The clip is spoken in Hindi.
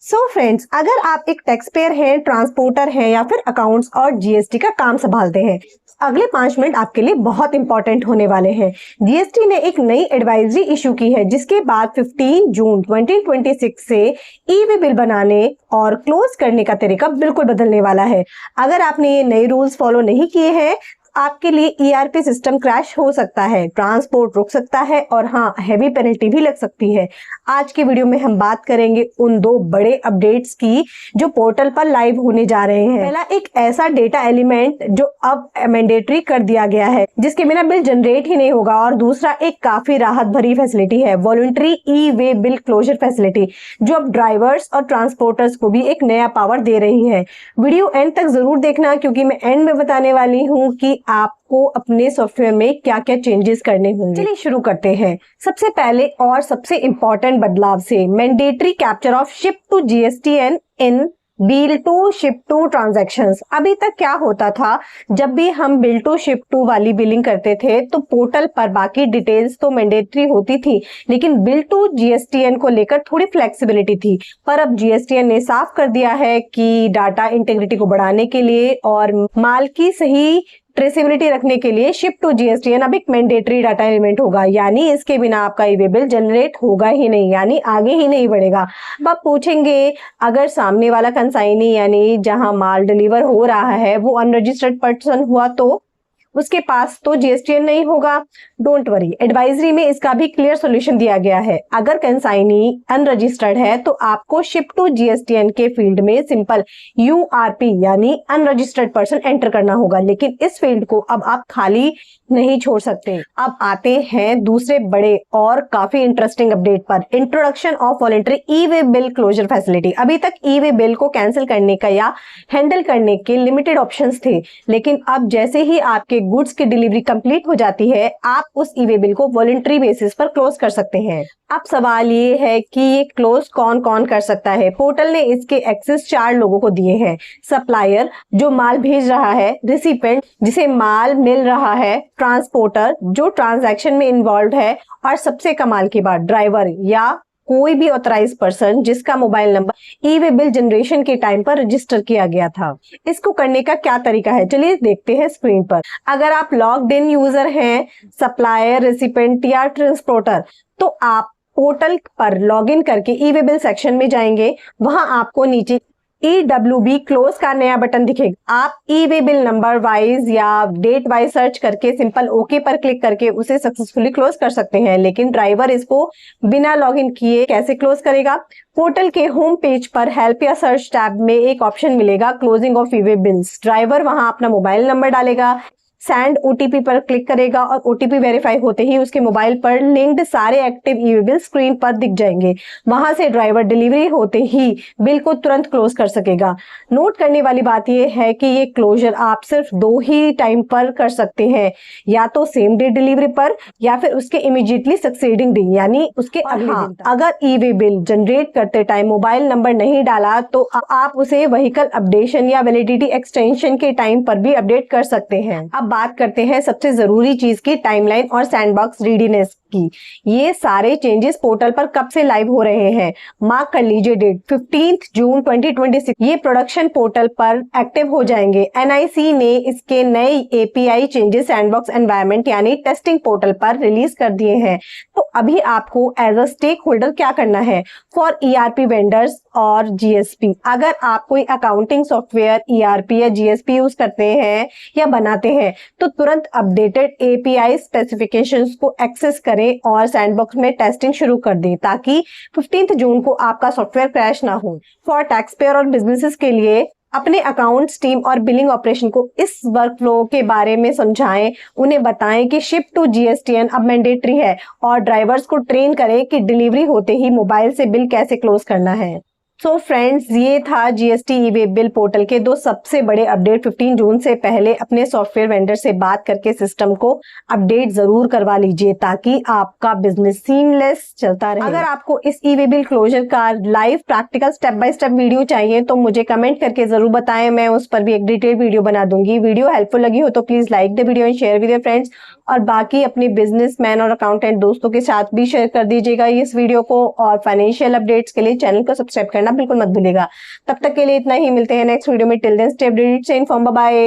फ्रेंड्स, अगर आप एक टैक्स पेयर हैं, ट्रांसपोर्टर हैं या फिर अकाउंट्स और जीएसटी का काम संभालते हैं, अगले 5 मिनट आपके लिए बहुत इंपॉर्टेंट होने वाले हैं। जीएसटी ने एक नई एडवाइजरी इशू की है, जिसके बाद 15 जून 2026 से ई वे बिल बनाने और क्लोज करने का तरीका बिल्कुल बदलने वाला है। अगर आपने ये नए रूल्स फॉलो नहीं किए हैं, आपके लिए ईआरपी सिस्टम क्रैश हो सकता है, ट्रांसपोर्ट रुक सकता है और हाँ, हैवी पेनल्टी भी लग सकती है। आज के वीडियो में हम बात करेंगे उन 2 बड़े अपडेट्स की जो पोर्टल पर लाइव होने जा रहे हैं। पहला, एक ऐसा डेटा एलिमेंट जो अब मैंडेटरी कर दिया गया है, जिसके बिना बिल जनरेट ही नहीं होगा, और दूसरा एक काफी राहत भरी फैसिलिटी है, voluntary e way bill closure facility, जो अब ड्राइवर्स और ट्रांसपोर्टर्स को भी एक नया पावर दे रही है। वीडियो एंड तक जरूर देखना, क्योंकि मैं एंड में बताने वाली हूँ कि आपको अपने सॉफ्टवेयर में क्या क्या चेंजेस करने होंगे। चलिए शुरू करते हैं। सबसे पहले और सबसे इंपॉर्टेंट बदलाव से, mandatory capture of ship to GSTN in bill to ship to transactions. अभी तक क्या होता था, जब भी हम बिल टू शिप टू वाली बिलिंग करते थे तो पोर्टल पर बाकी डिटेल्स तो मैंडेटरी होती थी, लेकिन बिल टू जीएसटीएन को लेकर थोड़ी फ्लेक्सिबिलिटी थी। पर अब जीएसटीएन ने साफ कर दिया है कि डाटा इंटीग्रिटी को बढ़ाने के लिए और माल की सही ट्रेसेबिलिटी रखने के लिए शिप टू जीएसटीएन अब एक मैंडेटरी डाटा एलिमेंट होगा, यानी इसके बिना आपका ई वे बिल जनरेट होगा ही नहीं, यानी आगे ही नहीं बढ़ेगा। अब आप पूछेंगे, अगर सामने वाला कंसाइनी यानी जहां माल डिलीवर हो रहा है वो अनरजिस्टर्ड पर्सन हुआ तो उसके पास तो जीएसटीएन नहीं होगा। डोंट वरी, एडवाइजरी में इसका भी क्लियर सॉल्यूशन दिया गया है। अगर कंसाइनी अनरजिस्टर्ड है तो आपको शिप टू जीएसटीएन के फील्ड में सिंपल यूआरपी यानी अनरजिस्टर्ड पर्सन एंटर करना होगा, लेकिन इस फील्ड को अब आप खाली नहीं छोड़ सकते। अब आते हैं दूसरे बड़े और काफी इंटरेस्टिंग अपडेट पर, introduction of voluntary e way bill closure facility. अभी तक ई वे बिल को कैंसिल करने का या हैंडल करने के लिमिटेड ऑप्शंस थे, लेकिन अब जैसे ही आपके गुड्स की डिलीवरी कंप्लीट हो जाती है, आप उस ई वे बिल को वॉलंटरी बेसिस पर क्लोज कर सकते हैं। अब सवाल ये है कि ये क्लोज कौन कौन कर सकता है। पोर्टल ने इसके एक्सेस 4 लोगों को दिए हैं। सप्लायर, जो माल भेज रहा है, रिसिपेंट, जिसे माल मिल रहा है, ट्रांसपोर्टर, जो ट्रांजैक्शन में इन्वॉल्व है, और सबसे कमाल की बात, ड्राइवर या कोई भी ऑथराइज पर्सन जिसका मोबाइल नंबर ई वे बिल जनरेशन के टाइम पर रजिस्टर किया गया था। इसको करने का क्या तरीका है, चलिए देखते हैं स्क्रीन पर। अगर आप लॉग्ड इन यूजर हैं, सप्लायर, रेसिपेंट या ट्रांसपोर्टर, तो आप पोर्टल पर लॉगिन करके ई वे बिल सेक्शन में जाएंगे। वहां आपको नीचे EWB क्लोज का नया बटन दिखेगा। आप ई वे बिल नंबर वाइज या डेट वाइज सर्च करके सिंपल ओके पर क्लिक करके उसे सक्सेसफुली क्लोज कर सकते हैं। लेकिन ड्राइवर इसको बिना लॉगिन किए कैसे क्लोज करेगा? पोर्टल के होम पेज पर हेल्प या सर्च टैब में एक ऑप्शन मिलेगा, closing of E way bills. Driver वहां अपना मोबाइल नंबर डालेगा, सेंड ओटीपी पर क्लिक करेगा और ओटीपी वेरीफाई होते ही उसके मोबाइल पर लिंक्ड सारे एक्टिव ई वे बिल स्क्रीन पर दिख जाएंगे। वहां से ड्राइवर डिलीवरी होते ही बिल को तुरंत क्लोज कर सकेगा। नोट करने वाली बात यह है कि ये क्लोजर आप सिर्फ 2 ही टाइम पर कर सकते हैं, या तो सेम डे डिलीवरी पर या फिर उसके इमीडिएटली सक्सीडिंग डे यानी उसके अगले दिन तक। अगर ई वे बिल जनरेट करते टाइम मोबाइल नंबर नहीं डाला तो आप उसे व्हीकल अपडेशन या वैलिडिटी एक्सटेंशन के टाइम पर भी अपडेट कर सकते हैं। अब बात करते हैं सबसे जरूरी चीज की, टाइमलाइन और सैंडबॉक्स रेडीनेस की। ये सारे चेंजेस पोर्टल पर कब से लाइव हो रहे हैं? मार्क कर लीजिए डेट, 15 जून 2026 ये प्रोडक्शन पोर्टल पर एक्टिव हो जाएंगे। एनआईसी ने इसके नए एपीआई चेंजेस सैंडबॉक्स एनवायरनमेंट यानी टेस्टिंग पोर्टल पर रिलीज कर दिए हैं। तो अभी आपको एज अ स्टेक होल्डर क्या करना है? फॉर ईआरपी वेंडर्स और जीएसपी, अगर आप कोई अकाउंटिंग सॉफ्टवेयर ईआरपी या जीएसपी यूज करते हैं या बनाते हैं, तो तुरंत अपडेटेड एपीआई स्पेसिफिकेशंस को एक्सेस करें और सैंडबॉक्स में टेस्टिंग शुरू कर दें, ताकि 15 जून को आपका सॉफ्टवेयर क्रैश ना हो। फॉर टैक्स पेयर और बिजनेसेस के लिए अपने अकाउंट्स टीम और बिलिंग ऑपरेशन को इस वर्कफ्लो के बारे में समझाएं, उन्हें बताएं कि शिप टू जीएसटीएन अब मैंडेटरी है, और ड्राइवर्स को ट्रेन करें कि डिलीवरी होते ही मोबाइल से बिल कैसे क्लोज करना है। सो फ्रेंड्स, ये था जीएसटी ई वे बिल पोर्टल के 2 सबसे बड़े अपडेट। 15 जून से पहले अपने सॉफ्टवेयर वेंडर से बात करके सिस्टम को अपडेट जरूर करवा लीजिए, ताकि आपका बिजनेस सीमलेस चलता रहे। अगर आपको इस ई वे बिल क्लोजर का live practical step by step video चाहिए तो मुझे कमेंट करके जरूर बताएं, मैं उस पर भी एक डिटेल वीडियो बना दूंगी। वीडियो हेल्पफुल लगी हो तो please like the video and share with your friends, और बाकी अपने बिजनेसमैन और अकाउंटेंट दोस्तों के साथ भी शेयर कर दीजिएगा इस वीडियो को। और फाइनेंशियल अपडेट्स के लिए चैनल को सब्सक्राइब करना करना बिल्कुल मत भूलिएगा। तब तक के लिए इतना ही, मिलते हैं नेक्स्ट वीडियो में। Till then stay updated, stay informed, bye bye.